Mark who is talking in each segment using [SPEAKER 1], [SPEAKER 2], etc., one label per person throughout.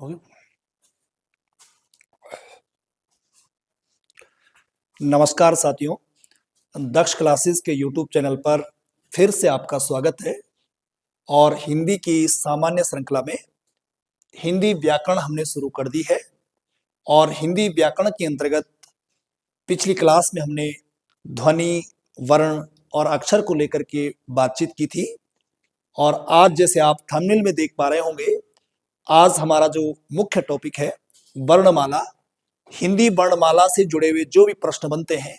[SPEAKER 1] Okay. नमस्कार साथियों, दक्ष classes के YouTube चैनल पर फिर से आपका स्वागत है। और हिंदी की सामान्य श्रृंखला में हिंदी व्याकरण हमने शुरू कर दी है। और हिंदी व्याकरण के अंतर्गत पिछली क्लास में हमने ध्वनि, वर्ण और अक्षर को लेकर के बातचीत की थी। और आज जैसे आप थंबनेल में देख पा रहे होंगे, आज हमारा जो मुख्य टॉपिक है वर्णमाला। हिंदी वर्णमाला से जुड़े हुए जो भी प्रश्न बनते हैं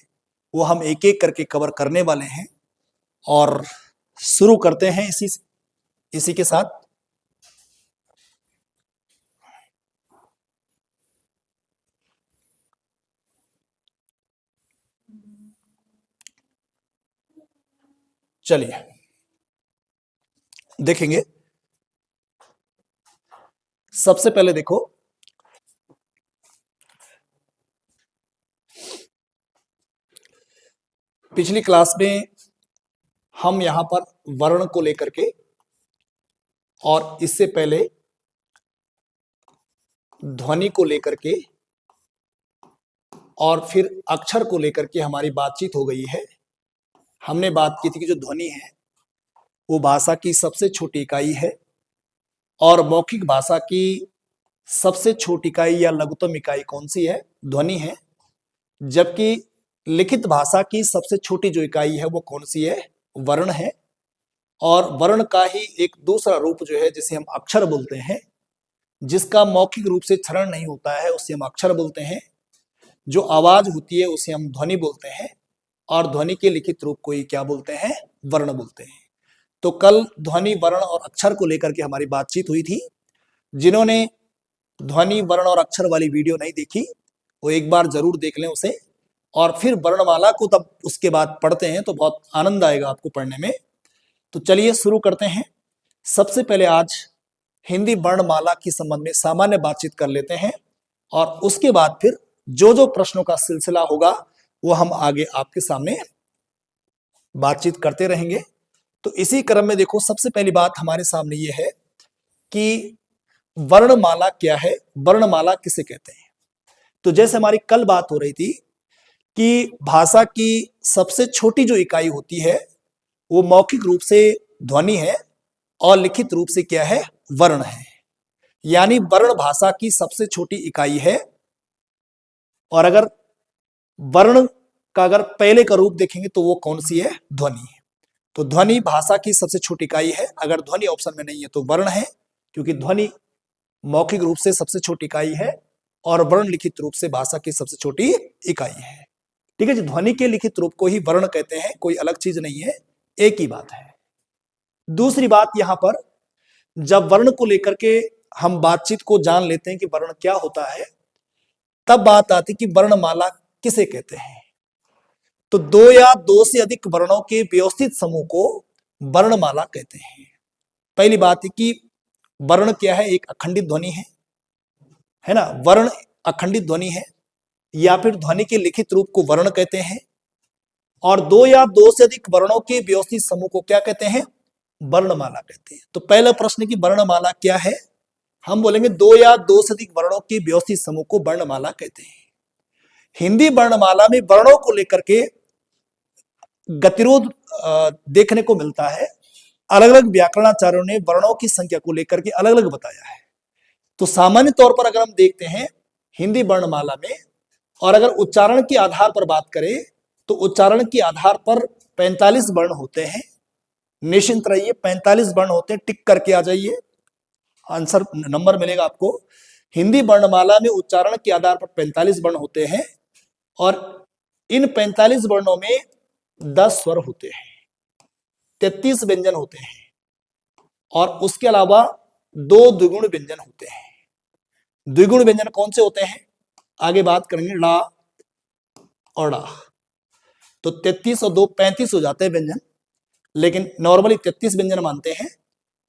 [SPEAKER 1] वो हम एक एक करके कवर करने वाले हैं। और शुरू करते हैं इसी के साथ। चलिए देखेंगे। सबसे पहले देखो, पिछली क्लास में हम यहां पर वर्ण को लेकर के और इससे पहले ध्वनि को लेकर के और फिर अक्षर को लेकर के हमारी बातचीत हो गई है। हमने बात की थी कि जो ध्वनि है वो भाषा की सबसे छोटी इकाई है और मौखिक भाषा की सबसे छोटी इकाई या लघुत्तम इकाई कौन सी है? ध्वनि है। जबकि लिखित भाषा की सबसे छोटी जो इकाई है वो कौन सी है? वर्ण है। और वर्ण का ही एक दूसरा रूप जो है जिसे हम अक्षर बोलते हैं, जिसका मौखिक रूप से क्षरण नहीं होता है उसे हम अक्षर बोलते हैं। जो आवाज होती है उसे हम ध्वनि बोलते हैं। और ध्वनि के लिखित रूप को ही क्या बोलते हैं? वर्ण बोलते हैं। तो कल ध्वनि, वर्ण और अक्षर को लेकर के हमारी बातचीत हुई थी। जिन्होंने ध्वनि, वर्ण और अक्षर वाली वीडियो नहीं देखी वो एक बार जरूर देख लें उसे। और फिर वर्णमाला को तब उसके बाद पढ़ते हैं तो बहुत आनंद आएगा आपको पढ़ने में। तो चलिए शुरू करते हैं। सबसे पहले आज हिंदी वर्णमाला के संबंध में सामान्य बातचीत कर लेते हैं और उसके बाद फिर जो जो प्रश्नों का सिलसिला होगा वो हम आगे आपके सामने बातचीत करते रहेंगे। तो इसी क्रम में देखो, सबसे पहली बात हमारे सामने ये है कि वर्णमाला क्या है, वर्णमाला किसे कहते हैं। तो जैसे हमारी कल बात हो रही थी कि भाषा की सबसे छोटी जो इकाई होती है वो मौखिक रूप से ध्वनि है और लिखित रूप से क्या है? वर्ण है। यानी वर्ण भाषा की सबसे छोटी इकाई है। और अगर वर्ण का अगर पहले का रूप देखेंगे तो वो कौन सी है? ध्वनि है। तो ध्वनि भाषा की सबसे छोटी इकाई है। अगर ध्वनि ऑप्शन में नहीं है तो वर्ण है, क्योंकि ध्वनि मौखिक रूप से सबसे छोटी इकाई है और वर्ण लिखित रूप से भाषा की सबसे छोटी इकाई है। ठीक है जी। ध्वनि के लिखित रूप को ही वर्ण कहते हैं, कोई अलग चीज नहीं है, एक ही बात है। दूसरी बात, यहां पर जब वर्ण को लेकर के हम बातचीत को जान लेते हैं कि वर्ण क्या होता है, तब बात आती कि वर्णमाला किसे कहते हैं। तो दो या दो से अधिक वर्णों के व्यवस्थित समूह को वर्णमाला कहते हैं। पहली बात है कि वर्ण क्या है? एक अखंडित ध्वनि है ना। वर्ण अखंडित ध्वनि है, या फिर ध्वनि के लिखित रूप को वर्ण कहते हैं। और दो या दो से अधिक वर्णों के व्यवस्थित समूह को क्या कहते हैं? वर्णमाला कहते हैं। तो पहला प्रश्न की वर्णमाला क्या है? हम बोलेंगे दो या दो से अधिक वर्णों के व्यवस्थित समूह को वर्णमाला कहते हैं। हिंदी वर्णमाला में वर्णों को लेकर के गतिरोध देखने को मिलता है। अलग अलग व्याकरणाचार्यों ने वर्णों की संख्या को लेकर के अलग अलग बताया है। तो सामान्य तौर पर अगर हम देखते हैं हिंदी वर्णमाला में, और अगर उच्चारण के आधार पर बात करें तो उच्चारण के आधार पर 45 वर्ण होते हैं। निश्चिंत रहिए, 45 वर्ण होते हैं। टिक करके आ जाइए, आंसर नंबर मिलेगा आपको। हिंदी वर्णमाला में उच्चारण के आधार पर 45 वर्ण होते हैं और इन 45 वर्णों में 10 स्वर होते हैं, 33 व्यंजन होते हैं और उसके अलावा 2 द्विगुण व्यंजन होते हैं। द्विगुण व्यंजन कौन से होते हैं आगे बात करेंगे। ला और डा। तो 33 और 2 35 हो जाते हैं व्यंजन, लेकिन नॉर्मली 33 व्यंजन मानते हैं।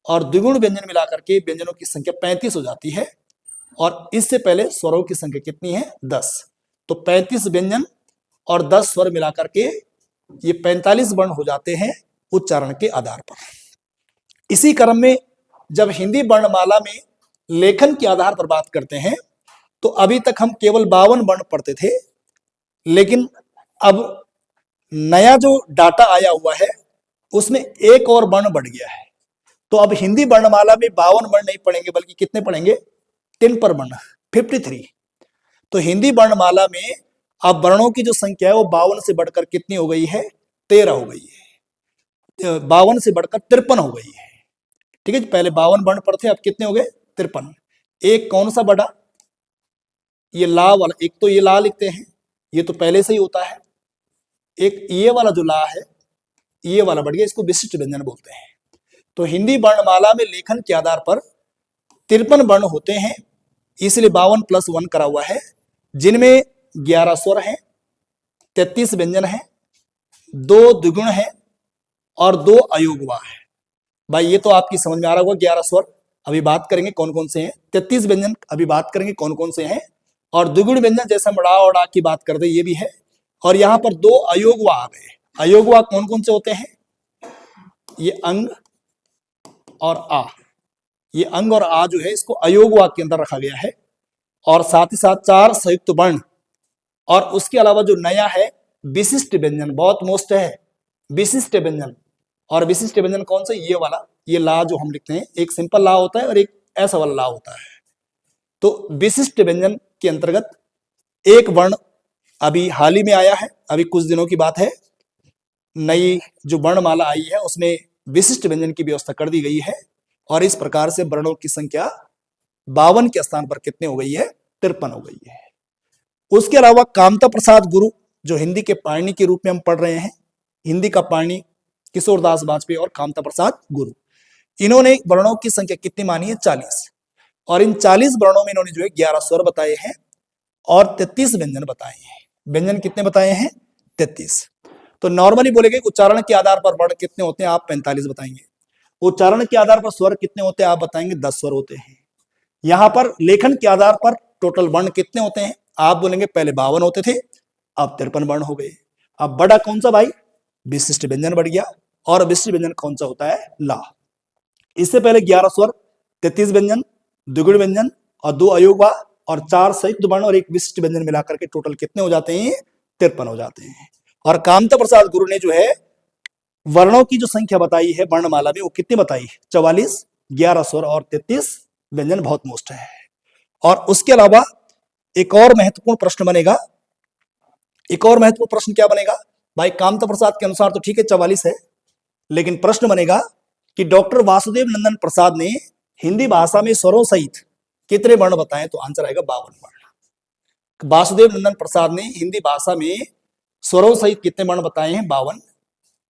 [SPEAKER 1] और द्विगुण व्यंजन मिलाकर के व्यंजनों की संख्या 35 हो जाती है। और इससे पहले स्वरों की संख्या कितनी है? 10। तो 35 व्यंजन और 10 स्वर मिलाकर के ये 45 वर्ण हो जाते हैं उच्चारण के आधार पर। इसी क्रम में जब हिंदी वर्णमाला में लेखन के आधार पर बात करते हैं तो अभी तक हम केवल 52 वर्ण पढ़ते थे, लेकिन अब नया जो डाटा आया हुआ है उसमें एक और वर्ण बढ़ गया है। तो अब हिंदी वर्णमाला में 52 वर्ण नहीं पढ़ेंगे, बल्कि कितने पढ़ेंगे? 3 पर वर्ण, 53। तो हिंदी वर्णमाला में अब वर्णों की जो संख्या है वो 52 से बढ़कर कितनी हो गई है? 13 हो गई है। 52 से बढ़कर 53 हो गई है। ठीक है जी, पहले 52 वर्ण पढ़ते, अब कितने हो गए? 53। एक कौन सा बढ़ा? ये ला वाला। एक तो ये ला लिखते हैं, ये तो पहले से ही होता है। एक ये वाला जो ला है, ये वाला बढ़ गया, इसको विशिष्ट व्यंजन बोलते हैं। तो हिंदी वर्णमाला में लेखन के आधार पर 53 वर्ण होते हैं, इसलिए 52 + 1 करा हुआ है, जिनमें 11 स्वर हैं, 33 व्यंजन हैं, 2 द्विगुण हैं और 2 अयोगवा है। भाई ये तो आपकी समझ में आ रहा होगा। 11 स्वर अभी बात करेंगे कौन कौन से हैं, 33 व्यंजन अभी बात करेंगे कौन कौन से हैं, और द्विगुण व्यंजन जैसे हम ड़ा और डा की बात करते ये भी है। और यहाँ पर 2 अयोगवा आ गए। अयोगवा कौन कौन से होते हैं? ये अंग और आ। ये अंग और आ जो है इसको अयोगवा के अंदर रखा गया है। और साथ ही साथ 4 संयुक्त वर्ण, और उसके अलावा जो नया है विशिष्ट व्यंजन, बहुत मोस्ट है विशिष्ट व्यंजन। और विशिष्ट व्यंजन कौन सा? ये वाला, ये ला जो हम लिखते हैं, एक सिंपल ला होता है और एक ऐसा वाला ला होता है। तो विशिष्ट व्यंजन के अंतर्गत एक वर्ण अभी हाल ही में आया है, अभी कुछ दिनों की बात है। नई जो वर्णमाला आई है उसमें विशिष्ट व्यंजन की व्यवस्था कर दी गई है, और इस प्रकार से वर्णों की संख्या 52 के स्थान पर कितने हो गई है? 53 हो गई है। उसके अलावा कामता प्रसाद गुरु, जो हिंदी के पाणिनि के रूप में हम पढ़ रहे हैं, हिंदी का पाणिनि किशोरदास वाजपेयी और कामता प्रसाद गुरु, इन्होंने वर्णों की संख्या कितनी मानी है? 40। और इन 40 वर्णों में इन्होंने जो है 11 स्वर बताए हैं और 33 व्यंजन बताए हैं। व्यंजन कितने बताए हैं? 33। तो नॉर्मली बोलेंगे उच्चारण के आधार पर वर्ण कितने होते हैं, आप 45 बताएंगे। उच्चारण के आधार पर स्वर कितने होते हैं, आप बताएंगे 10 स्वर होते हैं। यहाँ पर लेखन के आधार पर टोटल वर्ण कितने होते हैं, आप बोलेंगे पहले 52 होते थे, अब 53 वर्ण हो गए। अब बड़ा कौन सा भाई? विशिष्ट व्यंजन बढ़ गया। और विशिष्ट व्यंजन कौन सा होता है? ला। इससे पहले 11 स्वर, 33 व्यंजन, द्विगुण व्यंजन और 2 अयोगवा और 4 संयुक्त वर्ण और एक विशिष्ट व्यंजन मिलाकर के टोटल कितने हो जाते हैं? 53 हो जाते हैं। और कामता प्रसाद गुरु ने जो है वर्णों की जो संख्या बताई है वर्णमाला में, वो कितनी बताई? 44, 11 स्वर और 33 व्यंजन, बहुत मोस्ट है। और उसके अलावा एक और महत्वपूर्ण प्रश्न बनेगा। एक और महत्वपूर्ण प्रश्न क्या बनेगा भाई? कामता प्रसाद के अनुसार तो ठीक है 44 है, लेकिन प्रश्न बनेगा कि डॉक्टर वासुदेव नंदन प्रसाद ने हिंदी भाषा में स्वरों सहित कितने वर्ण बताए? तो आंसर आएगा 52 वर्ण। वासुदेव नंदन प्रसाद ने हिंदी भाषा में स्वरों सहित कितने वर्ण बताए हैं? 52।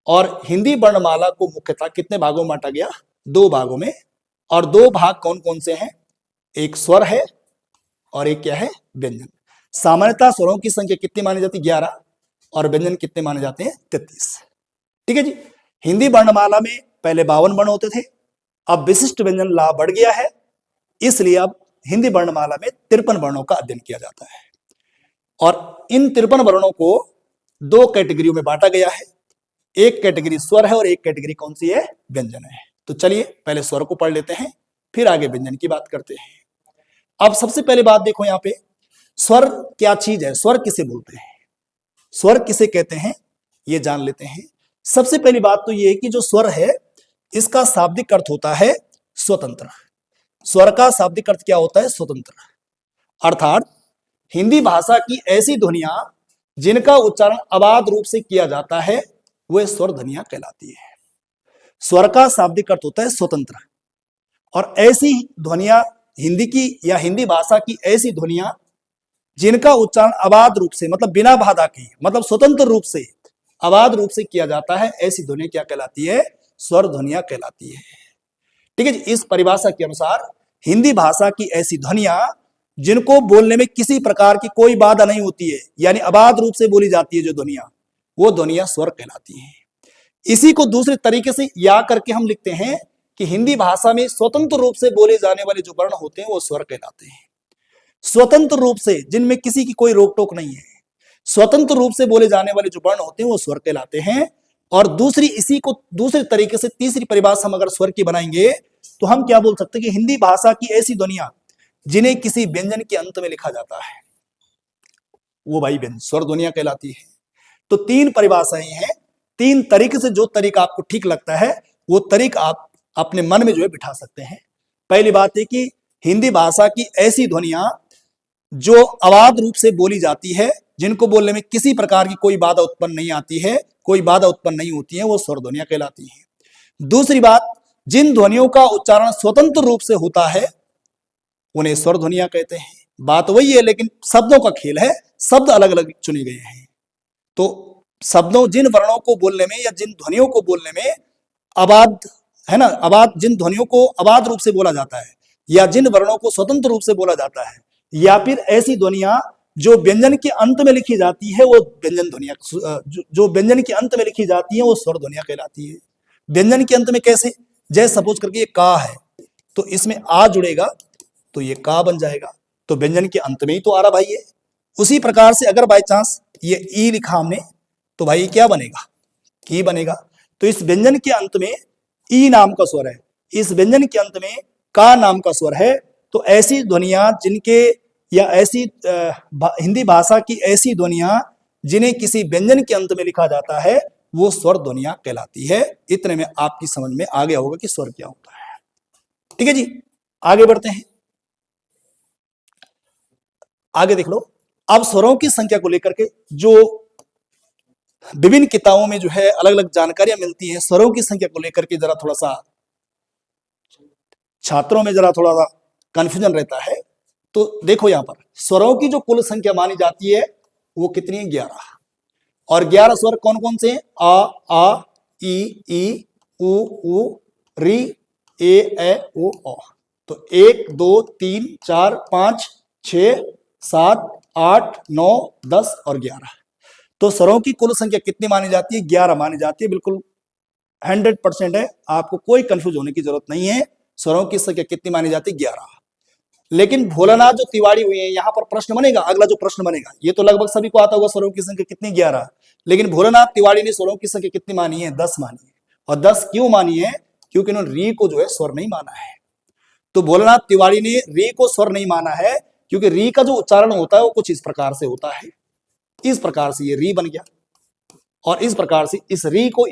[SPEAKER 1] और हिंदी वर्णमाला को मुख्यतः कितने भागों में बांटा गया? 2 भागों में। और 2 भाग कौन कौन से हैं? एक स्वर है और एक क्या है? व्यंजन। सामान्यतः स्वरों की संख्या कितनी मानी जाती है? 11। और व्यंजन कितने माने जाते हैं? 33। ठीक है जी। हिंदी वर्णमाला में पहले 52 वर्ण होते थे, अब विशिष्ट व्यंजन ला बढ़ गया है, इसलिए अब हिंदी वर्णमाला में 53 वर्णों का अध्ययन किया जाता है। और इन 53 वर्णों को 2 कैटेगरियों में बांटा गया है। एक कैटेगरी स्वर है और एक कैटेगरी कौन सी है? व्यंजन है। तो चलिए पहले स्वर को पढ़ लेते हैं, फिर आगे व्यंजन की बात करते हैं। अब सबसे पहले बात देखो यहाँ पे, स्वर क्या चीज है? स्वर किसे बोलते हैं, स्वर किसे कहते हैं, ये जान लेते हैं। सबसे पहली बात तो ये है कि जो स्वर है इसका शाब्दिक अर्थ होता है स्वतंत्र। स्वर का शाब्दिक अर्थ क्या होता है? स्वतंत्र। अर्थात हिंदी भाषा की ऐसी ध्वनियां जिनका उच्चारण अबाध रूप से किया जाता है वह स्वर ध्वनियां कहलाती है। स्वर का शाब्दिक अर्थ होता है स्वतंत्र। और ऐसी ध्वनियां हिंदी की या हिंदी भाषा की ऐसी ध्वनियां जिनका उच्चारण अबाध रूप से, मतलब बिना बाधा के, मतलब स्वतंत्र रूप से, अबाध रूप से किया जाता है, ऐसी ध्वनि क्या कहलाती है? स्वर ध्वनियां कहलाती है। ठीक है जी। इस परिभाषा के अनुसार हिंदी भाषा की ऐसी ध्वनियां जिनको बोलने में किसी प्रकार की कोई बाधा नहीं होती है, यानी अबाध रूप से बोली जाती है जो ध्वनियां, वो ध्वनियां स्वर कहलाती हैं। इसी को दूसरे तरीके से या करके हम लिखते हैं कि हिंदी भाषा में स्वतंत्र रूप से बोले जाने वाले जो वर्ण होते हैं वो स्वर कहलाते हैं। स्वतंत्र रूप से, जिनमें किसी की कोई रोक टोक नहीं है, स्वतंत्र रूप से बोले जाने वाले जो वर्ण होते हैं वो स्वर कहलाते हैं। और दूसरी, इसी को दूसरे तरीके से तीसरी परिभाषा हम अगर स्वर की बनाएंगे तो हम क्या बोल सकते हैं कि हिंदी भाषा की ऐसी ध्वनियां जिन्हें किसी व्यंजन के अंत में लिखा जाता है, वो भाई व्यंजन स्वर ध्वनियां कहलाती है। तो तीन परिभाषाएं हैं, तीन तरीके से जो तरीका आपको ठीक लगता है वो तरीका आप अपने मन में जो है बिठा सकते हैं। पहली बात है कि हिंदी भाषा की ऐसी ध्वनियां जो अवाध रूप से बोली जाती है, जिनको बोलने में किसी प्रकार की कोई बाधा उत्पन्न नहीं आती है, कोई बाधा उत्पन्न नहीं होती है, वो स्वर ध्वनियां कहलाती हैं। दूसरी बात, जिन ध्वनियों का उच्चारण स्वतंत्र रूप से होता है उन्हें स्वर ध्वनियां कहते हैं। बात वही है, लेकिन शब्दों का खेल है, शब्द अलग अलग चुने गए हैं। तो शब्दों, जिन वर्णों को बोलने में या जिन ध्वनियों को बोलने में अबाध है ना, अबाध, जिन ध्वनियों को अबाध रूप से बोला जाता है या जिन वर्णों को स्वतंत्र रूप से बोला जाता है, या फिर ऐसी ध्वनियां जो व्यंजन के अंत में लिखी जाती है, वो व्यंजन ध्वनियां, जो व्यंजन के अंत में लिखी जाती है वो स्वर ध्वनियां कहलाती है। व्यंजन के अंत में कैसे? जैसे सपोज करके ये का है, तो इसमें आ जुड़ेगा तो ये का बन जाएगा, तो व्यंजन के अंत में ही तो आ रहा भाई है। उसी प्रकार से अगर बाई चांस ये ई लिखा हमने, तो भाई क्या बनेगा? की बनेगा। तो इस व्यंजन के अंत में ई नाम का स्वर है, इस व्यंजन के अंत में का नाम का स्वर है। तो ऐसी ध्वनियां जिनके, या ऐसी हिंदी भाषा की ऐसी ध्वनियां जिन्हें किसी व्यंजन के अंत में लिखा जाता है, वो स्वर ध्वनियां कहलाती है। इतने में आपकी समझ में आ गया होगा कि स्वर क्या होता है। ठीक है जी, आगे बढ़ते हैं। आगे देख लो, अब स्वरों की संख्या को लेकर के जो विभिन्न किताबों में जो है अलग अलग जानकारियां मिलती हैं, स्वरों की संख्या को लेकर के जरा थोड़ा सा छात्रों में जरा थोड़ा सा कंफ्यूजन रहता है। तो देखो यहां पर स्वरों की जो कुल संख्या मानी जाती है वो कितनी है? 11। और 11 स्वर कौन कौन से हैं? आ, ई, उ, री, ए, ओ, तो 1 2 3 4 5 6 7 8 9 10 और 11। तो स्वरों की कुल संख्या कितनी मानी जाती है? 11 मानी जाती है। बिल्कुल 100% है, आपको कोई कंफ्यूज होने की जरूरत नहीं है। स्वरों की संख्या कितनी मानी जाती है? 11। लेकिन भोलानाथ जो तिवारी हुए हैं, यहां पर प्रश्न बनेगा, अगला जो प्रश्न बनेगा, ये तो लगभग सभी को आता होगा, स्वरों की संख्या कितनी? 11। लेकिन भोलानाथ तिवारी ने स्वरों की संख्या कितनी मानी है? 10 मानी है। और 10 क्यों मानी है? क्योंकि उन्होंने री को जो है स्वर नहीं माना है। तो भोलानाथ तिवारी ने री को स्वर नहीं माना है क्योंकि री का जो उच्चारण होता है वो कुछ इस प्रकार से होता है, इस प्रकार से ये री बन गया, और इस प्रकार से इस री को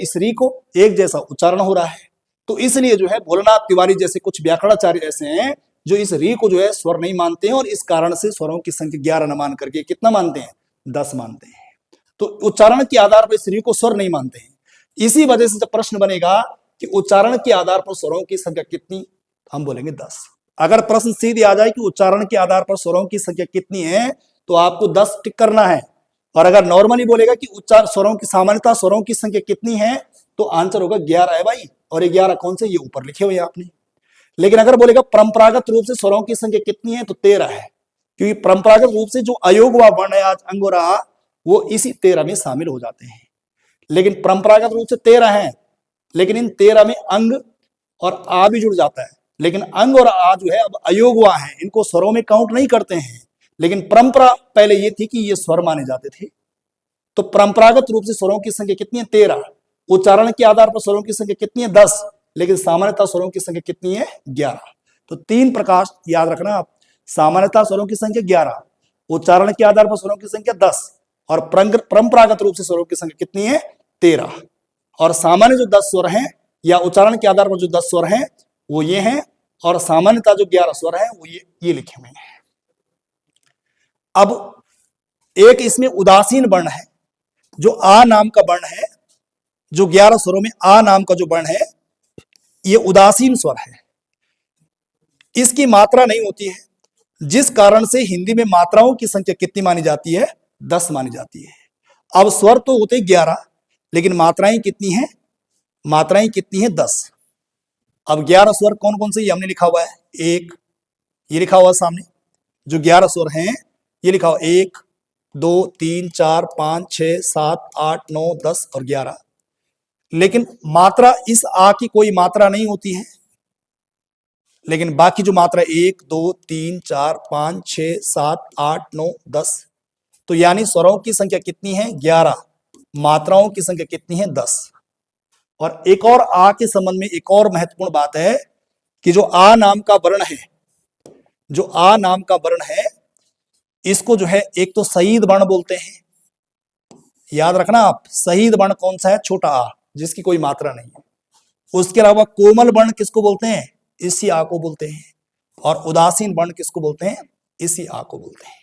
[SPEAKER 1] एक जैसा उच्चारण हो रहा है। तो इसलिए जो है भोलानाथ तिवारी जैसे कुछ व्याकरणाचार्य ऐसे हैं जो इस री को जो है स्वर नहीं मानते हैं, और इस कारण से स्वरों की संख्या 11 न मान करके कितना मानते हैं? 10 मानते हैं। तो उच्चारण के आधार पर इस री को स्वर नहीं मानते हैं। इसी वजह से जब प्रश्न बनेगा कि उच्चारण के आधार पर स्वरों की संख्या कितनी, हम बोलेंगे 10। अगर प्रश्न सीधे आ जाए कि उच्चारण के आधार पर स्वरों की संख्या कितनी है, तो आपको 10 टिक करना है। और अगर नॉर्मली बोलेगा कि उच्चारण स्वरों की सामान्यता स्वरों की संख्या कितनी है, तो आंसर होगा 11 है भाई। और ये 11 कौन से? ये ऊपर लिखे हुए आपने। लेकिन अगर बोलेगा परंपरागत रूप से स्वरों की संख्या कितनी है, तो 13 है, क्योंकि परंपरागत रूप से जो अयोग व वर्ण है आज अंग और आ, वो इसी 13 में शामिल हो जाते हैं। लेकिन परंपरागत रूप से 13 है, लेकिन इन 13 में अंग और आ भी जुड़ जाता है। लेकिन अंग और आ जो है अब अयोग व है, इनको स्वरों में काउंट नहीं करते हैं। लेकिन परंपरा पहले ये थी कि ये स्वर माने जाते थे। तो परंपरागत रूप से स्वरों की संख्या कितनी है? 13। उच्चारण के आधार पर स्वरों की संख्या कितनी है? 10। लेकिन सामान्यतः स्वरों की संख्या कितनी है? 11। तो 3 प्रकार याद रखना आप। सामान्यतः स्वरों की संख्या 11, उच्चारण के आधार पर स्वरों की संख्या 10, और परंपरागत रूप से स्वरों की संख्या कितनी है? 13। और सामान्य जो 10 स्वर हैं, या उच्चारण के आधार पर जो 10 स्वर हैं वो ये हैं, और सामान्यतः जो 11 स्वर हैं वो ये लिखे हुए हैं। अब एक इसमें उदासीन वर्ण है, जो आ नाम का वर्ण है, जो 11 स्वरों में आ नाम का जो वर्ण है, ये उदासीन स्वर है। इसकी मात्रा नहीं होती है, जिस कारण से हिंदी में मात्राओं की संख्या कितनी मानी जाती है? 10 मानी जाती है। अब स्वर तो होते 11, लेकिन मात्राएं कितनी हैं? मात्राएं कितनी हैं? 10। अब 11 स्वर कौन कौन से? ये हमने लिखा हुआ है, एक, ये लिखा हुआ सामने, जो 11 स्वर हैं ये लिखा हुआ 1 2 3 4 5 6 7 8 9 10 और 11। लेकिन मात्रा, इस आ की कोई मात्रा नहीं होती है, लेकिन बाकी जो मात्रा 1 2 3 4 5 6 7 8 9 10, तो यानी स्वरों की संख्या कितनी है? 11। मात्राओं की संख्या कितनी है? 10। और एक और आ के संबंध में एक और महत्वपूर्ण बात है कि जो आ नाम का वर्ण है, जो आ नाम का वर्ण है, इसको जो है एक तो सईद वर्ण बोलते हैं, याद रखना आप, सईद वर्ण कौन सा है, छोटा आ, जिसकी कोई मात्रा नहीं है। उसके अलावा कोमल वर्ण किसको बोलते हैं, इसी आ को बोलते हैं। और उदासीन वर्ण किसको बोलते हैं, इसी आ को बोलते हैं।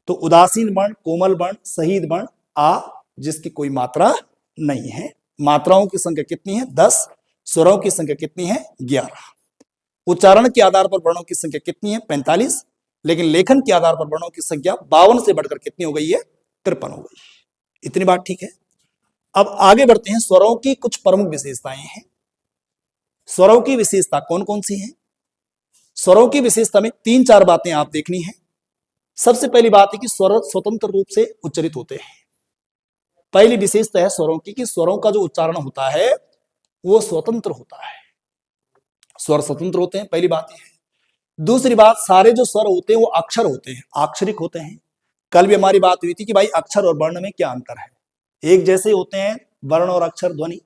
[SPEAKER 1] तो उदासीन वर्ण, कोमल वर्ण, सहीद वर्ण, आ, जिसकी कोई मात्रा नहीं है। मात्राओं की संख्या कितनी है, 10। स्वरों की संख्या कितनी है, 11। उच्चारण के आधार पर वर्णों की संख्या कितनी है, 45। लेकिन लेखन के आधार पर वर्णों की संख्या 52 से बढ़कर कितनी हो गई है, 53 हो गई। इतनी बात ठीक है। अब आगे बढ़ते हैं, स्वरों की कुछ प्रमुख विशेषताएं हैं। स्वरों की विशेषता कौन कौन सी है? स्वरों की विशेषता में 3-4 बातें आप देखनी है। सबसे पहली बात है कि स्वर स्वतंत्र रूप से उच्चरित होते हैं। पहली विशेषता है स्वरों की कि स्वरों का जो उच्चारण होता है वो स्वतंत्र होता है, स्वर स्वतंत्र होते हैं, पहली बात यह है। दूसरी बात, सारे जो स्वर होते हैं वो अक्षर होते हैं, अक्षरिक होते हैं। कल भी हमारी बात हुई थी कि भाई अक्षर और वर्ण में क्या अंतर है, एक जैसे होते हैं वर्ण और अक्षर, ध्वनि,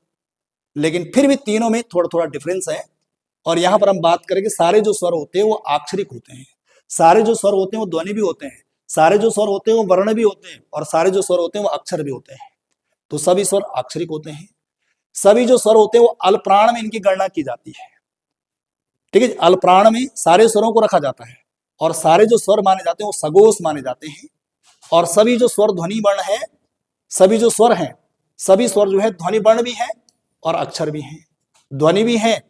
[SPEAKER 1] लेकिन फिर भी तीनों में थोड़ा थोड़ा डिफरेंस है। और यहां पर हम बात करेंगे सारे जो स्वर होते हैं वो अक्षरिक होते हैं, सारे जो स्वर होते हैं वो ध्वनि भी होते हैं, सारे जो स्वर होते हैं वो वर्ण भी होते हैं, और सारे जो स्वर होते हैं वो अक्षर भी होते हैं। तो सभी स्वर अक्षरिक होते हैं। सभी जो स्वर होते हैं वो अल्पप्राण में इनकी गणना की जाती है, ठीक है। अल्पप्राण में सारे स्वरों को रखा जाता है, और सारे जो स्वर माने जाते हैं वो सगोष माने जाते हैं। और सभी जो स्वर ध्वनि वर्ण है, सभी जो स्वर हैं, सभी स्वर जो है ध्वनि वर्ण भी है और अक्षर भी है, ध्वनि भी है।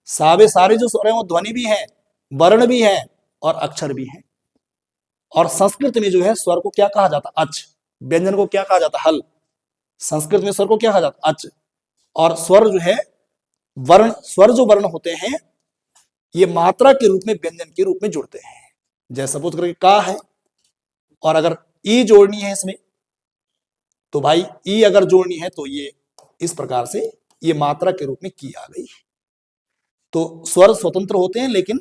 [SPEAKER 1] सारे जो स्वर हैं वो ध्वनि भी है, वर्ण भी है और अक्षर भी है। और संस्कृत में जो है स्वर को क्या कहा जाता, अच। व्यंजन को क्या कहा जाता, हल। संस्कृत में स्वर को क्या कहा जाता, अच। और स्वर जो है वर्ण, स्वर जो वर्ण होते हैं ये मात्रा के रूप में व्यंजन के रूप में जुड़ते हैं। जैसे सपोज करके का है, और अगर ई जोड़नी है इसमें, तो भाई ई अगर जोड़नी है तो ये इस प्रकार से ये मात्रा के रूप में की आ गई। तो स्वर स्वतंत्र होते हैं, लेकिन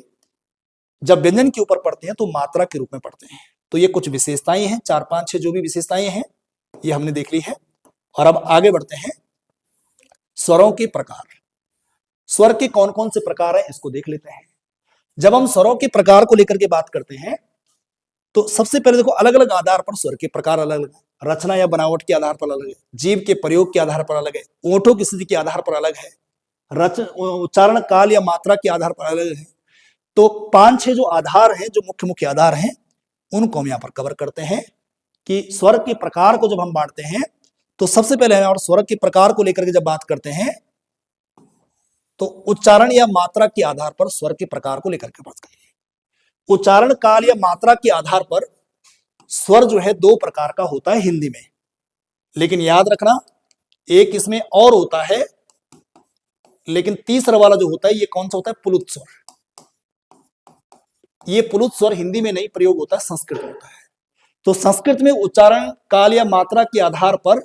[SPEAKER 1] जब व्यंजन के ऊपर पढ़ते हैं तो मात्रा के रूप में पढ़ते हैं। तो ये कुछ विशेषताएं हैं, 4-5-6 जो भी विशेषताएं हैं ये हमने देख ली है। और अब आगे बढ़ते हैं, स्वरों के प्रकार। स्वर के कौन कौन से प्रकार हैं इसको देख लेते हैं। जब हम स्वरों के प्रकार को लेकर के बात करते हैं तो सबसे पहले देखो, अलग अलग आधार पर स्वर के प्रकार अलग अलग, रचना या बनावट के आधार पर अलग है, जीव के प्रयोग के आधार पर अलग है, ओठों की स्थिति के आधार पर अलग है, उच्चारण काल या मात्रा के आधार पर अलग है। तो 5-6 जो आधार हैं, जो मुख्य मुख्य आधार हैं, उनको हम यहाँ पर कवर करते हैं कि स्वर के प्रकार को जब हम बांटते हैं तो सबसे पहले हम और स्वर के प्रकार को लेकर के जब बात करते हैं तो उच्चारण या मात्रा के आधार पर स्वर के प्रकार को लेकर के बात करते हैं। उच्चारण काल या मात्रा के आधार पर स्वर जो है 2 प्रकार का होता है हिंदी में, लेकिन याद रखना एक इसमें और होता है, लेकिन तीसरा वाला जो होता है ये कौन सा होता है, पुलुत स्वर। ये पुलुत स्वर हिंदी में नहीं प्रयोग होता है, संस्कृत में होता है। तो संस्कृत में उच्चारण काल या मात्रा के आधार पर,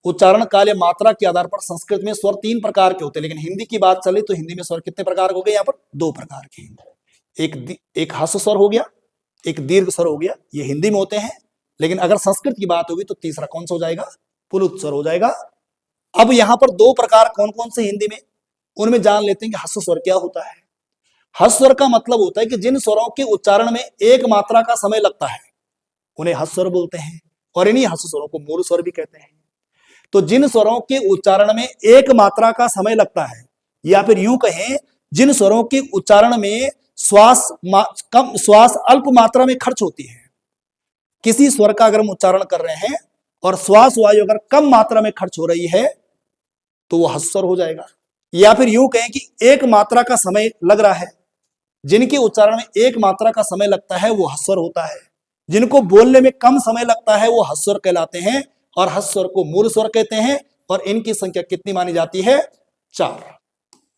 [SPEAKER 1] उच्चारण काल या मात्रा के आधार पर संस्कृत में स्वर 3 प्रकार के होते हैं, लेकिन हिंदी की बात चले तो हिंदी में स्वर कितने प्रकार हो गए, यहाँ पर 2 प्रकार के हैं। एक ह्रस्व स्वर हो गया, एक दीर्घ स्वर हो गया, ये हिंदी में होते हैं। लेकिन अगर संस्कृत की बात होगी तो तीसरा कौन सा हो जाएगा, पुलुत स्वर हो जाएगा। अब यहाँ पर 2 प्रकार कौन कौन से हिंदी में, उनमें जान लेते हैं कि ह्रस्व स्वर क्या होता है। ह्रस्व स्वर का मतलब होता है कि जिन स्वरों के उच्चारण में एक मात्रा का समय लगता है उन्हें ह्रस्व स्वर बोलते हैं, और इन्हीं ह्रस्व स्वरों को मूल स्वर भी कहते हैं। तो जिन स्वरों के उच्चारण में एक मात्रा का समय लगता है, या फिर यूं कहें जिन स्वरों के उच्चारण में श्वास अल्प मात्रा में खर्च होती है, किसी स्वर का अगर हम उच्चारण कर रहे हैं और श्वास वायु अगर कम मात्रा में खर्च हो रही है तो वो ह्रस्व स्वर हो जाएगा। या फिर यूं कहें कि एक मात्रा का समय लग रहा है, जिनके उच्चारण में एक मात्रा का समय लगता है वो ह्रस्व स्वर होता है, जिनको बोलने में कम समय लगता है वो ह्रस्व स्वर कहलाते हैं, और ह्रस्व स्वर को मूल स्वर कहते हैं। और इनकी संख्या कितनी मानी जाती है, 4।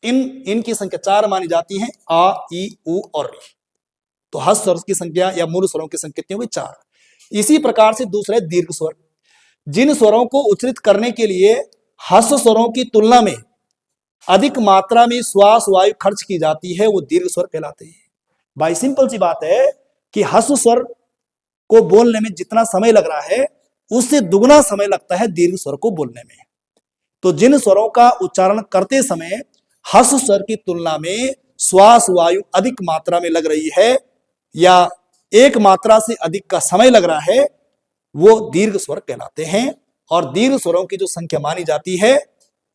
[SPEAKER 1] इनकी संख्या 4 मानी जाती है, आ, ई, उ और री। तो ह्रस्व स्वर की संख्या या मूल स्वरों की संख्या कितनी होगी, 4। इसी प्रकार से दूसरा है दीर्घ स्वर। जिन स्वरों को उच्चारित करने के लिए ह्रस्व स्वरों की तुलना में अधिक मात्रा में श्वास वायु खर्च की जाती है वो दीर्घ स्वर कहलाते हैं। भाई सिंपल सी बात है कि ह्रस्व स्वर को बोलने में जितना समय लग रहा है उससे दुगना समय लगता है दीर्घ स्वर को बोलने में। तो जिन स्वरों का उच्चारण करते समय ह्रस्व स्वर की तुलना में श्वास वायु अधिक मात्रा में लग रही है या एक मात्रा से अधिक का समय लग रहा है, वो दीर्घ स्वर कहलाते हैं। और दीर्घ स्वरों की जो संख्या मानी जाती है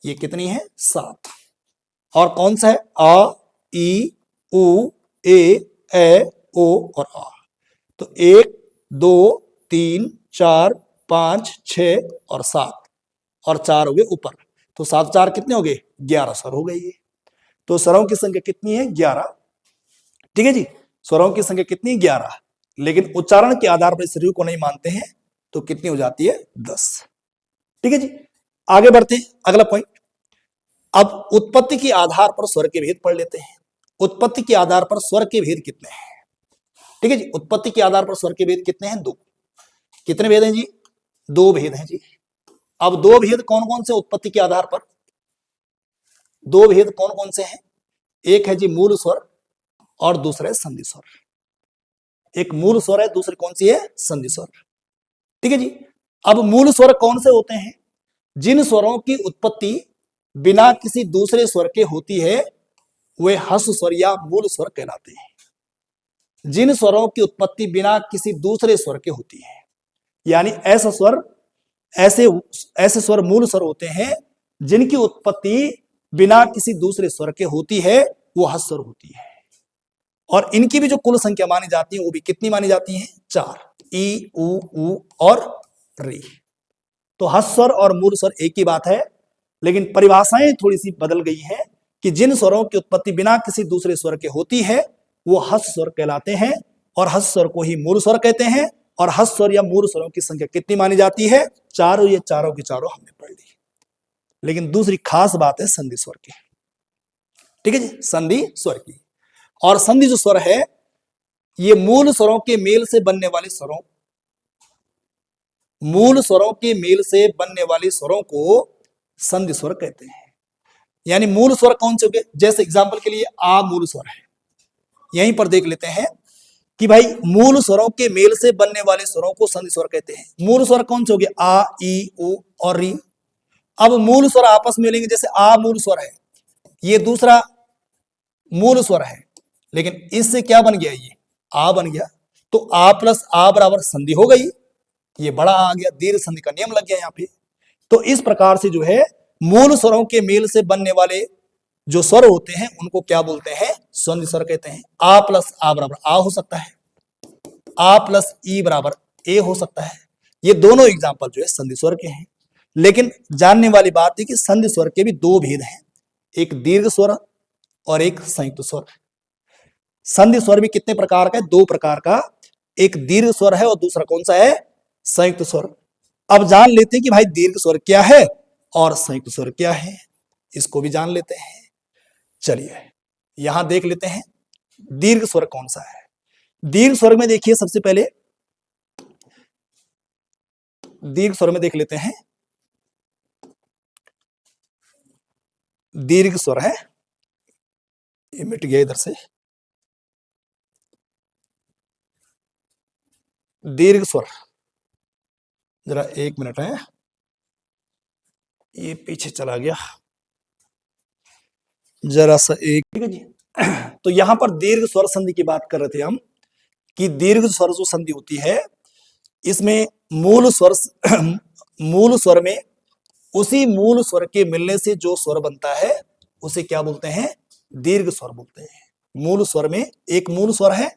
[SPEAKER 1] ये कितनी है? 7। और कौन सा है? अ, ई, उ, ए, ओ और आ। तो 1 2 3 4 5 6 और 7 और 4 हो गए ऊपर। तो 7 4 कितने हो गए? 11 स्वर हो गए ये। तो स्वरों की संख्या कितनी है? 11। ठीक है जी, स्वरों की संख्या कितनी? 11। लेकिन उच्चारण के आधार पर इस रूप को नहीं मानते हैं तो कितनी हो जाती है? 10। ठीक है जी, आगे बढ़ते हैं, अगला पॉइंट। अब उत्पत्ति के आधार पर स्वर के भेद पढ़ लेते हैं। उत्पत्ति के आधार पर स्वर के भेद कितने हैं? ठीक है जी, उत्पत्ति के आधार पर स्वर के भेद कितने हैं? 2। कितने भेद हैं जी? 2 भेद हैं जी। अब 2 भेद कौन कौन से उत्पत्ति के आधार पर? 2 भेद कौन कौन से हैं? एक है जी मूल स्वर और दूसरा है संधि स्वर। एक मूल स्वर है, दूसरी कौन सी है? संधि स्वर। ठीक है जी, अब मूल स्वर कौन से होते हैं? जिन स्वरों की उत्पत्ति बिना किसी दूसरे स्वर के होती है वे ह्रस्व स्वर या मूल स्वर कहलाते हैं। जिन स्वरों की उत्पत्ति बिना किसी दूसरे स्वर के होती है, यानी ऐसा स्वर, ऐसे स्वर मूल स्वर होते हैं जिनकी उत्पत्ति बिना किसी दूसरे स्वर के होती है, वो ह्रस्व स्वर होती है। और इनकी भी जो कुल संख्या मानी जाती है वो भी कितनी मानी जाती है? 4। ई, उ और री। तो ह्रस्व स्वर और मूल स्वर एक ही बात है, लेकिन परिभाषाएं थोड़ी सी बदल गई हैं कि जिन स्वरों की उत्पत्ति बिना किसी दूसरे स्वर के होती है वो ह्रस्व स्वर कहलाते हैं और ह्रस्व स्वर को ही मूल स्वर कहते हैं। और ह्रस्व स्वर या मूल स्वरों की संख्या कितनी मानी जाती है? 4। ये चारों की चारों हमने पढ़ ली। लेकिन दूसरी खास बात है संधि स्वर की। ठीक है जी, संधि स्वर की। और संधि जो स्वर है ये मूल स्वरों के मेल से बनने वाले स्वरों, मूल स्वरों के मेल से बनने वाले स्वरों को संधि स्वर कहते हैं। यानी मूल स्वर कौन से हो गए? जैसे एग्जांपल के लिए आ मूल स्वर है, यहीं पर देख लेते हैं कि भाई मूल स्वरों के मेल से बनने वाले स्वरों को संधि स्वर कहते हैं। मूल स्वर कौन से हो गए? आ, ई, उ और री। अब मूल स्वर आपस में मिलेंगे, जैसे आ मूल स्वर है, ये दूसरा मूल स्वर है, लेकिन इससे क्या बन गया? ये आ बन गया। तो आ प्लस आ बराबर संधि हो गई, ये बड़ा आ गया, दीर्घ संधि का नियम लग गया यहाँ पे। तो इस प्रकार से जो है मूल स्वरों के मेल से बनने वाले जो स्वर होते हैं उनको क्या बोलते हैं? संधि स्वर कहते हैं। आ प्लस आ बराबर आ हो सकता है, आ प्लस ई बराबर ए हो सकता है। ये दोनों एग्जाम्पल जो है संधि स्वर के हैं। लेकिन जानने वाली बात है कि संधि स्वर के भी 2 भेद हैं, एक दीर्घ स्वर और एक संयुक्त स्वर। संधि स्वर भी कितने प्रकार का है? 2 प्रकार का। एक दीर्घ स्वर है और दूसरा कौन सा है? संयुक्त स्वर। अब जान लेते हैं कि भाई दीर्घ स्वर क्या है और संयुक्त स्वर क्या है, इसको भी जान लेते हैं। चलिए यहां देख लेते हैं दीर्घ स्वर कौन सा है। दीर्घ स्वर में देखिए, सबसे पहले दीर्घ स्वर में देख लेते हैं। दीर्घ स्वर है, ये मिट गया इधर से। दीर्घ स्वर, जरा 1 मिनट है, ये पीछे चला गया जरा सा एक। ठीक है जी, तो यहां पर दीर्घ स्वर संधि की बात कर रहे थे हम कि दीर्घ स्वर जो संधि होती है इसमें मूल स्वर में उसी मूल स्वर के मिलने से जो स्वर बनता है उसे क्या बोलते हैं? दीर्घ स्वर बोलते हैं। मूल स्वर में एक मूल स्वर है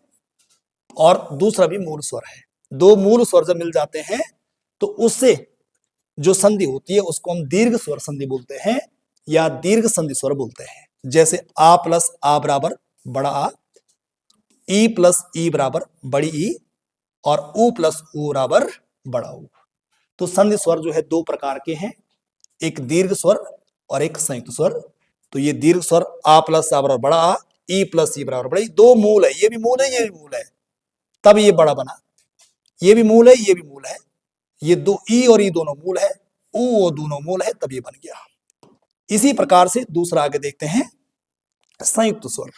[SPEAKER 1] और दूसरा भी मूल स्वर है, 2 मूल स्वर जब मिल जाते हैं तो उससे जो संधि होती है उसको हम दीर्घ स्वर संधि बोलते हैं या दीर्घ संधि स्वर बोलते हैं। जैसे आ प्लस आ बराबर बड़ा आ, ई प्लस ई बराबर बड़ी ई और उ प्लस उ बराबर बड़ा उ। तो संधि स्वर जो है 2 प्रकार के हैं, एक दीर्घ स्वर और एक संयुक्त स्वर। तो ये दीर्घ स्वर आ प्लस आ बराबर बड़ा आ, ई प्लस ई बराबर बड़ा ई, 2 मूल है, ये भी मूल है ये भी मूल है, तब ये बड़ा बना। ये भी मूल है ये भी मूल है, ये 2 ई और ई दोनों मूल है, उ और दोनों मूल है, तब ये बन गया। इसी प्रकार से दूसरा आगे देखते हैं संयुक्त स्वर।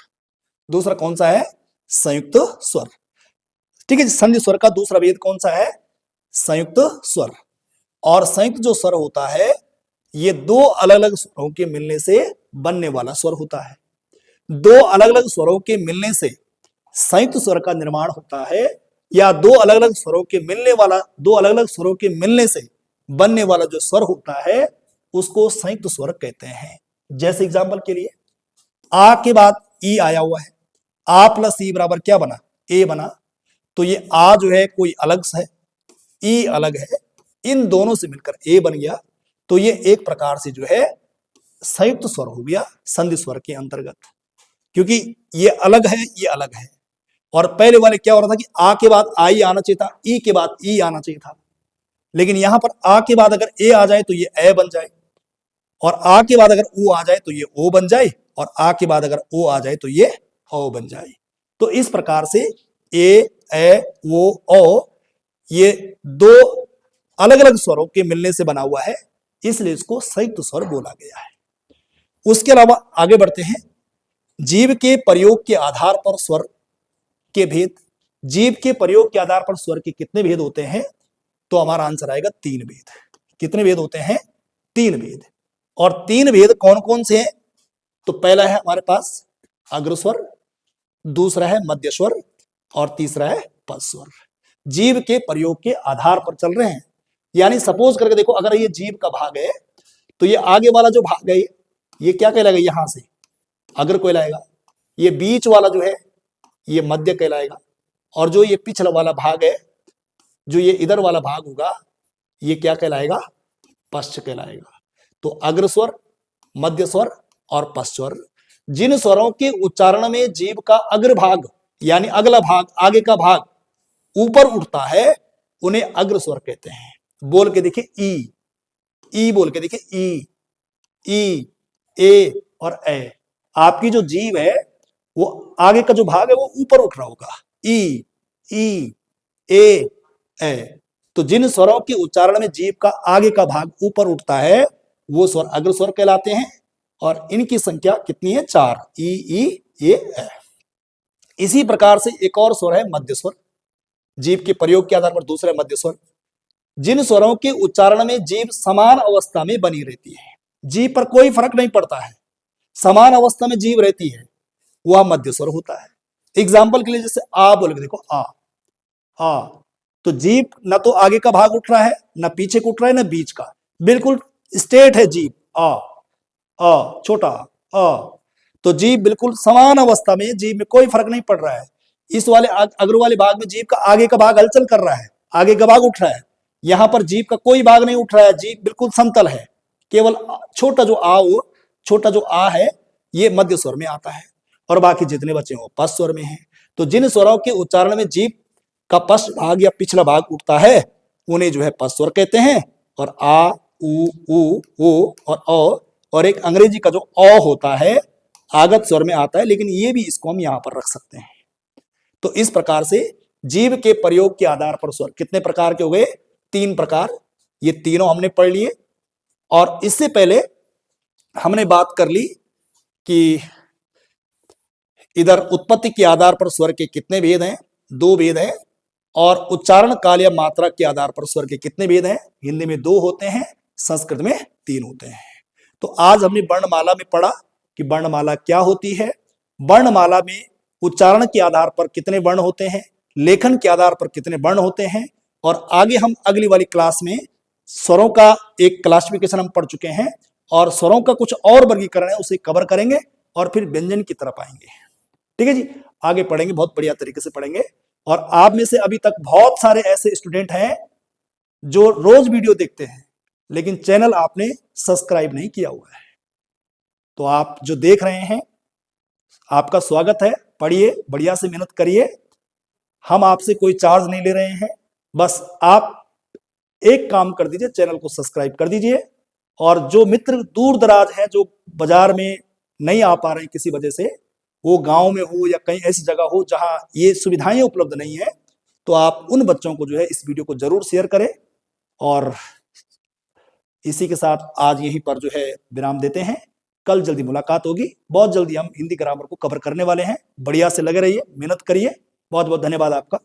[SPEAKER 1] दूसरा कौन सा है? संयुक्त स्वर। ठीक है, संधि स्वर का दूसरा भेद कौन सा है? संयुक्त स्वर। और संयुक्त जो स्वर होता है ये 2 अलग अलग स्वरों के मिलने से बनने वाला स्वर होता है। दो अलग अलग स्वरों के मिलने से संयुक्त स्वर का निर्माण होता है, या दो अलग अलग स्वरों के मिलने से बनने वाला जो स्वर होता है उसको संयुक्त स्वर कहते हैं। जैसे एग्जांपल के लिए आ के बाद ई आया हुआ है, आ प्लस ई बराबर क्या बना, ए बना। तो ये आ जो है कोई अलग है, ई अलग है, इन दोनों से मिलकर ए बन गया। तो ये एक प्रकार से जो है संयुक्त स्वर हो गया संधि स्वर के अंतर्गत, क्योंकि ये अलग है, ये अलग है। और पहले वाले क्या हो रहा था कि आ के बाद आई आना चाहिए था, ई के बाद ई आना चाहिए था, लेकिन यहां पर आ के बाद अगर ए आ जाए तो ये ए बन जाए, और आ के बाद अगर ओ आ जाए तो ये ओ बन जाए, और आ के बाद अगर ओ आ जाए तो ये ओ बन जाए। तो इस प्रकार से ए ओ ये दो अलग अलग स्वरों के मिलने से बना हुआ है, इसलिए इसको संयुक्त स्वर बोला गया है। उसके अलावा आगे बढ़ते हैं, जीव के प्रयोग के आधार पर स्वर के भेद। जीव के प्रयोग के आधार पर स्वर के कितने भेद होते हैं, तो हमारा आंसर आएगा 3 भेद। कितने भेद होते हैं, 3 भेद। और 3 भेद कौन कौन से हैं, तो पहला है हमारे पास अग्रस्वर, दूसरा है मध्य स्वर, और तीसरा है पश्च स्वर। जीव के प्रयोग के आधार पर चल रहे हैं, यानी सपोज करके देखो, अगर ये जीव का भाग है तो ये आगे वाला जो भाग है ये क्या कहलाएगा, यहां से अग्र कहलाएगा, ये बीच वाला जो है ये मध्य कहलाएगा, और जो ये पिछला वाला भाग है, जो ये इधर वाला भाग होगा, ये क्या कहलाएगा, पश्च कहलाएगा। तो अग्रस्वर, मध्य स्वर और पश्च स्वर, जिन स्वरों के उच्चारण में जीभ का अग्रभाग यानी अगला भाग, आगे का भाग ऊपर उठता है, उन्हें अग्र स्वर कहते हैं। बोल के देखिए ई बोल के देखिए, ई, ए और ए। आपकी जो जीभ है वो आगे का जो भाग है वो ऊपर उठ रहा होगा, ई, ए। तो जिन स्वरों के उच्चारण में जीभ का आगे का भाग ऊपर उठता है वो स्वर अग्र स्वर कहलाते हैं, और इनकी संख्या कितनी है, 4, ई, ए। इसी प्रकार से एक और स्वर है मध्य स्वर। जीभ के प्रयोग के आधार पर दूसरा मध्य स्वर। जिन स्वरों के उच्चारण में जीभ समान अवस्था में बनी रहती है, जीभ पर कोई फर्क नहीं पड़ता है, समान अवस्था में जीभ रहती है, वह मध्य स्वर होता है। एग्जाम्पल के लिए जैसे आ बोल के देखो, आ, तो जीभ न तो आगे का भाग उठ रहा है, न पीछे को उठ रहा है, न बीच का, बिल्कुल स्ट्रेट है जीभ, आ छोटा आ। तो जीभ बिल्कुल समान अवस्था में, जीभ में कोई फर्क नहीं पड़ रहा है। इस वाले अग्र वाले भाग में जीभ का आगे का भाग हलचल कर रहा है, आगे का भाग उठ रहा है, यहां पर जीभ का कोई भाग नहीं उठ रहा है, जीभ बिल्कुल समतल है। केवल छोटा जो आ है ये मध्य स्वर में आता है, और बाकी जितने बचे हो पश्च स्वर में है। तो जिन स्वरों के उच्चारण में जीभ का पश्च भाग या पिछला भाग उठता है उन्हें जो है पश्च स्वर कहते हैं। और आ, उ, ओ और औ, और एक अंग्रेजी का जो अ होता है आगत स्वर में आता है, लेकिन ये भी इसको हम यहां पर रख सकते हैं। तो इस प्रकार से जीभ के प्रयोग के आधार पर स्वर कितने प्रकार के हो गए, 3 प्रकार। ये तीनों हमने पढ़ लिए। और इससे पहले हमने बात कर ली कि इधर उत्पत्ति के आधार पर स्वर के कितने भेद हैं, 2 भेद हैं। और उच्चारण काल या मात्रा के आधार पर स्वर के कितने भेद हैं, हिंदी में 2 होते हैं, संस्कृत में 3 होते हैं। तो आज हमने वर्णमाला में पढ़ा कि वर्णमाला क्या होती है, वर्णमाला में उच्चारण के आधार पर कितने वर्ण होते हैं, लेखन के आधार पर कितने वर्ण होते हैं, और आगे हम अगली वाली क्लास में स्वरों का एक क्लासिफिकेशन हम पढ़ चुके हैं, और स्वरों का कुछ और वर्गीकरण है उसे कवर करेंगे, और फिर व्यंजन की तरफ आएंगे। ठीक है जी, आगे पढ़ेंगे, बहुत बढ़िया तरीके से पढ़ेंगे। और आप में से अभी तक बहुत सारे ऐसे स्टूडेंट हैं जो रोज वीडियो देखते हैं लेकिन चैनल आपने सब्सक्राइब नहीं किया हुआ है। तो आप जो देख रहे हैं आपका स्वागत है, पढ़िए, बढ़िया से मेहनत करिए। हम आपसे कोई चार्ज नहीं ले रहे हैं, बस आप एक काम कर दीजिए, चैनल को सब्सक्राइब कर दीजिए। और जो मित्र दूर दराज है, जो बाजार में नहीं आ पा रहे हैं किसी वजह से, वो गांव में हो या कहीं ऐसी जगह हो जहां ये सुविधाएं उपलब्ध नहीं है, तो आप उन बच्चों को जो है इस वीडियो को जरूर शेयर करें। और इसी के साथ आज यहीं पर जो है विराम देते हैं। कल जल्दी मुलाकात होगी, बहुत जल्दी हम हिंदी ग्रामर को कवर करने वाले हैं। बढ़िया से लगे रहिए, मेहनत करिए। बहुत बहुत धन्यवाद आपका।